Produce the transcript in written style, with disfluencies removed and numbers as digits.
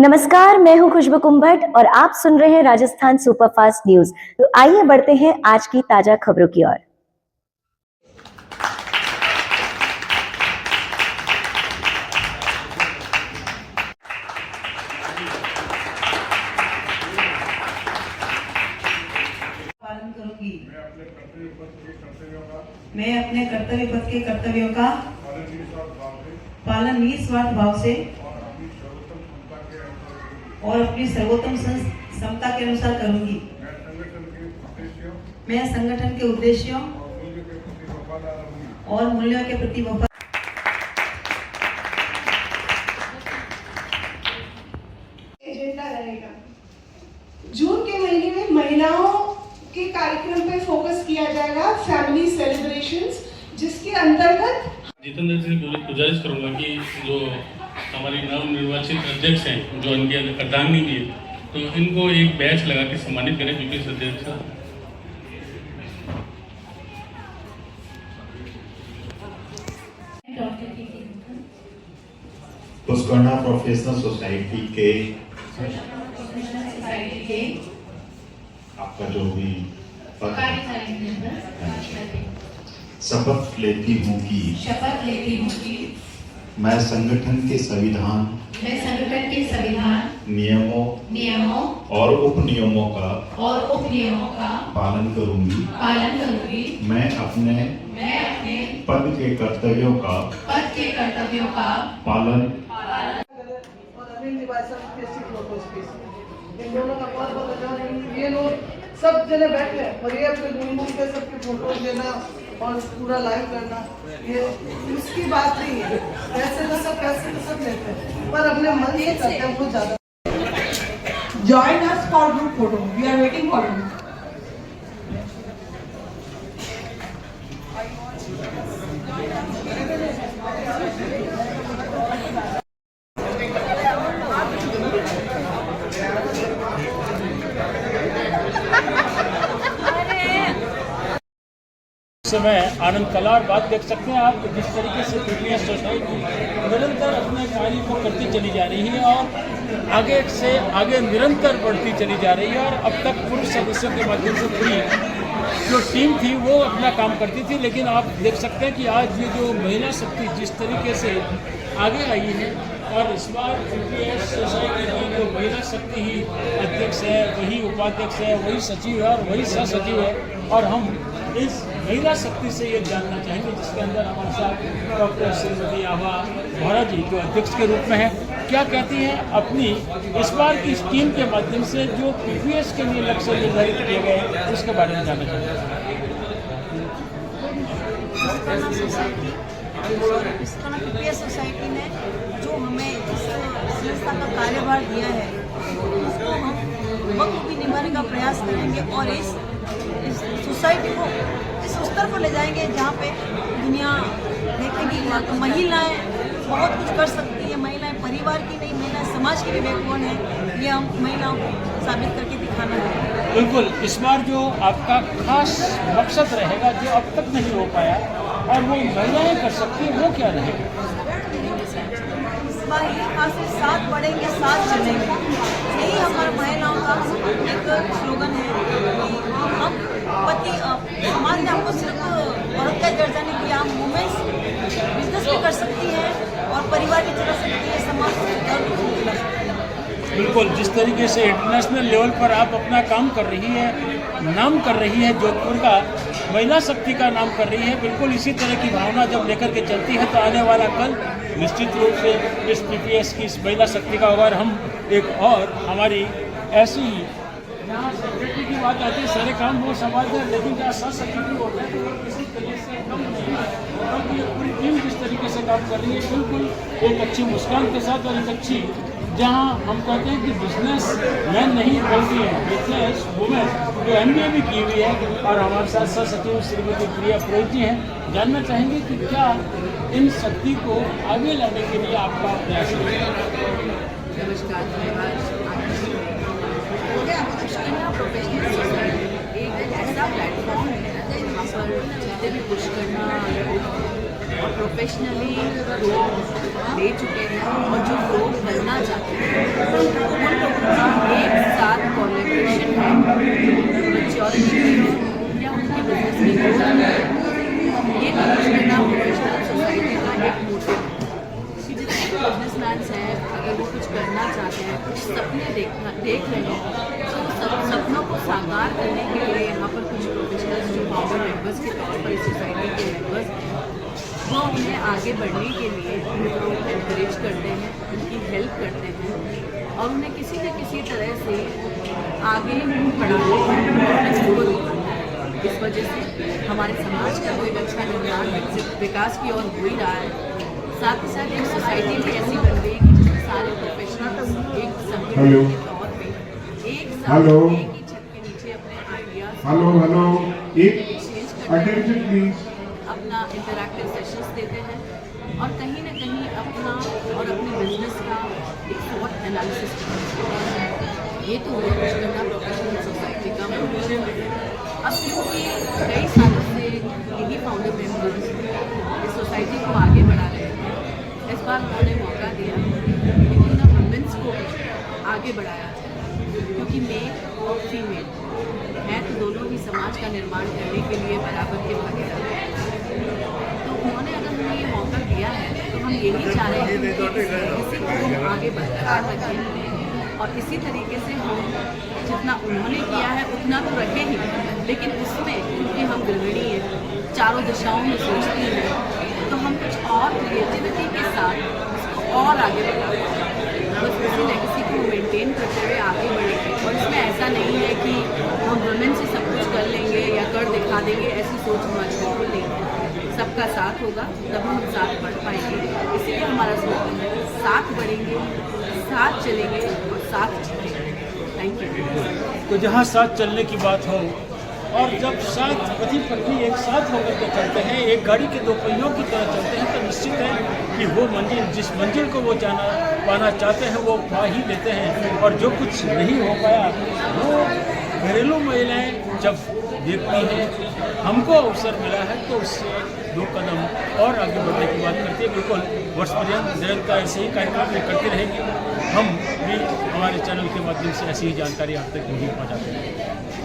नमस्कार, मैं हूं खुशबू कुंभट और आप सुन रहे हैं राजस्थान सुपरफास्ट न्यूज। तो आइए बढ़ते हैं आज की ताजा खबरों की ओर। पालन करूंगी। मैं अपने कर्तव्य पद के कर्तव्यों का पालन निस्वार्थ भाव से और अपनी सर्वोत्तम क्षमता के अनुसार करूंगी। मैं संगठन के उद्देश्यों और मूल्यों के प्रति वफा एजेंडा रहेगा। जून के महीने में महिलाओं के कार्यक्रम पे फोकस किया जाएगा, फैमिली सेलिब्रेशंस, जिसके अंतर्गत जितेंद्र जी गुजारिश करूंगा कि जो हमारी नवनिर्वाचित अध्यक्ष हैं, जो इनके अर्धांगिनी भी है, तो इनको एक बैच लगा के सम्मानित करें पीपीएस अध्यक्ष। पुष्करना प्रोफेशनल सोसाइटी के आपका जो भी पद शपथ लेती हूँ कि मैं संगठन के संविधान नियमों और उपनियमों का पालन करूंगी। मैं अपने पद के कर्तव्यों का पालन और अनिल निवासन के फोटो स्पेस, इन दोनों का बहुत बहुत धन्यवाद। ये लोग सब जने बैठे हैं और ये अपने घूम के सबके फोटो लेना और पूरा लाइव करना, ये उसकी बात नहीं है। पैसे तो सब लेते हैं, पर अपने मन से करते हैं बहुत ज्यादा। Join us for group photo. We are waiting for you. समय आनंद कला और बात देख सकते हैं आप जिस तरीके से पीपीएस सोसाइटी निरंतर अपने कार्य को करती चली जा रही है और आगे से आगे निरंतर बढ़ती चली जा रही है। और अब तक पूर्व सदस्यों के माध्यम से पूरी जो टीम थी वो अपना काम करती थी, लेकिन आप देख सकते हैं कि आज ये जो महिला शक्ति जिस तरीके से आगे आई है और इस बार पीपीएस सोसाइटी की जो महिला शक्ति ही अध्यक्ष है, वही उपाध्यक्ष है, वही सचिव है और वही सह सचिव है। और हम इस महिला शक्ति से ये जानना चाहेंगे जिसके अंदर हमारे साथ डॉक्टर श्रीमती आभा बोहरा जी जो अध्यक्ष के रूप में है, क्या कहती हैं अपनी इस बार की इस टीम के माध्यम से जो पीपीएस के लिए लक्ष्य निर्धारित किए गए उसके बारे में जानना चाहेंगे। पीपीएस सोसाइटी ने जो हमें इस संस्था का कार्यभार दिया है उसको हम बखूबी निभाने का प्रयास करेंगे और इस सोसाइटी को इस स्तर पर ले जाएंगे जहाँ पे दुनिया देखेगी तो महिलाएं बहुत कुछ कर सकती है। महिलाएं परिवार की नहीं, महिलाएं समाज की भी बैकबोन है। ये हम महिलाओं को साबित करके दिखाना है। बिल्कुल, इस बार जो आपका खास मकसद रहेगा जो अब तक नहीं हो पाया और वो महिलाएं कर सकती है, वो क्या रहेगा? इस बार ये खास है, साथ बढ़ेंगे साथ चलेंगे, यही हमारे महिलाओं का एक स्लोगन है। हम पति समाज ने हमको सिर्फ औरत का दर्जा नहीं दिया, हम वुमेन्स बिजनेस भी कर सकती है और परिवार भी चला सकती है, समाज को चला सकती है। बिल्कुल, जिस तरीके से इंटरनेशनल लेवल पर आप अपना काम कर रही है, नाम कर रही है, जोधपुर का महिला शक्ति का नाम कर रही है, बिल्कुल इसी तरह की भावना जब लेकर के चलती है तो आने वाला कल निश्चित रूप से इस पीपीएस की इस महिला शक्ति का होगा। हम एक और हमारी ऐसी यहाँ सेक्रेटरी की बात आती है, सारे काम वो समाज में, लेकिन जहाँ सह सेक्रेटरी होता है तो वो किसी तरीके से कम नहीं है। और ये पूरी टीम जिस तरीके से काम कर रही है बिल्कुल एक अच्छी मुस्कान के साथ और एक अच्छी, जहाँ हम कहते हैं कि बिजनेस मैन नहीं बल्कि बिजनेस वुमेन जो MBA भी की हुई है। और हमारे साथ सह सचिव श्रीमती प्रिया पुरोहित जी हैं। जानना चाहेंगे कि क्या इन शक्ति को आगे लाने के लिए आपका प्रयास है? नमस्कार, धन्यवाद। एक ऐसा प्लेटफॉर्म है जहाँ पर जितने भी पुष्करना और प्रोफेशनली ग्रो ले चुके हैं और जो ग्रो करना चाहते हैं उन लोगों का एक साथ कोलैबोरेशन है, मैच्योरिटी है या उनके बिजनेस की ग्रोथ है। ये कोशिश करना प्रोफेशनल सोसाइटी का एक मोटिव है कि जितने भी बिजनेसमैन्स हैं, अगर वो कुछ करना चाहते हैं, कुछ सपने देख रहे हैं, तो सब सपनों को साकार करने के लिए यहाँ पर कुछ प्रोफेशनल्स जो फाउंडर मेंबर्स के तौर पर इस सोसाइटी के मेंबर्स वो उन्हें आगे बढ़ने के लिए उनको एनकरेज करते हैं, उनकी हेल्प करते हैं और उन्हें किसी न किसी तरह से आगे बढ़ाते हैं। इस वजह से हमारे समाज का कोई अच्छा निर्माण विकास की ओर हो ही रहा है। साथ ही साथ एक सोसाइटी भी ऐसी बन गई कि जिसमें सारे प्रोफेशनल्स एक संगठन के तौर पे एक साथ एक ही छत के नीचे अपने आइडियाज एक्सचेंज अपना इंटरैक्टिव सेशंस देते हैं और कहीं ना कहीं अपना और अपने बिजनेस का एक स्वॉट एनालिसिस करते हैं। ये तो हुआ कुछ करना प्रोफेशनल सोसाइटी का अब क्योंकि कई सालों से यही फाउंडर मेंबर्स इस सोसाइटी को आगे बढ़ा रहे हैं, इस बार उन्होंने मौका दिया कि उन्होंने वुमेंस को आगे बढ़ाया क्योंकि मेल और फीमेल हैं तो दोनों ही समाज का निर्माण करने के लिए बराबर के भागीदार हैं। तो उन्होंने अगर हमें ये मौका दिया है तो हम यही चाह रहे हैं कि इसी को हम आगे बरकरार रखें और इसी तरीके से हम जितना उन्होंने किया है उतना तो रखे ही, लेकिन उसमें क्योंकि हम गृहिणी हैं, चारों दिशाओं में सोचती हैं, तो हम कुछ और क्रिएटिविटी के साथ उसको और आगे बढ़ाएं, बस उसी लेगेसी को मेंटेन करते हुए आगे बढ़ेंगे। और इसमें ऐसा नहीं है कि हम वुमेन से सब कुछ कर लेंगे या कर दिखा देंगे, ऐसी सोच हमारी बिल्कुल नहीं है। सबका साथ होगा तब हम साथ बढ़ पाएंगे, इसीलिए हमारा स्लोगन है साथ बढ़ेंगे, साथ चलेंगे और साथ चलेंगे। Thank you. तो जहाँ साथ चलने की बात हो और जब साथ पति पत्नी एक साथ होकर के चलते हैं, एक गाड़ी के दो पहियों की तरह चलते हैं, तो निश्चित है कि वो मंजिल जिस मंजिल को वो पाना चाहते हैं वो पा ही लेते हैं। और जो कुछ नहीं हो पाया वो घरेलू महिलाएं जब देखती हैं हमको अवसर मिला है तो उससे 2 कदम और आगे बढ़ने की बात करती है। बिल्कुल वर्ष पर्यंत निरंतर ऐसे ही कार्यक्रम करती रहेंगी। हम भी हमारे चैनल के माध्यम से ऐसी ही जानकारी आप तक नहीं पहुँचाते हैं।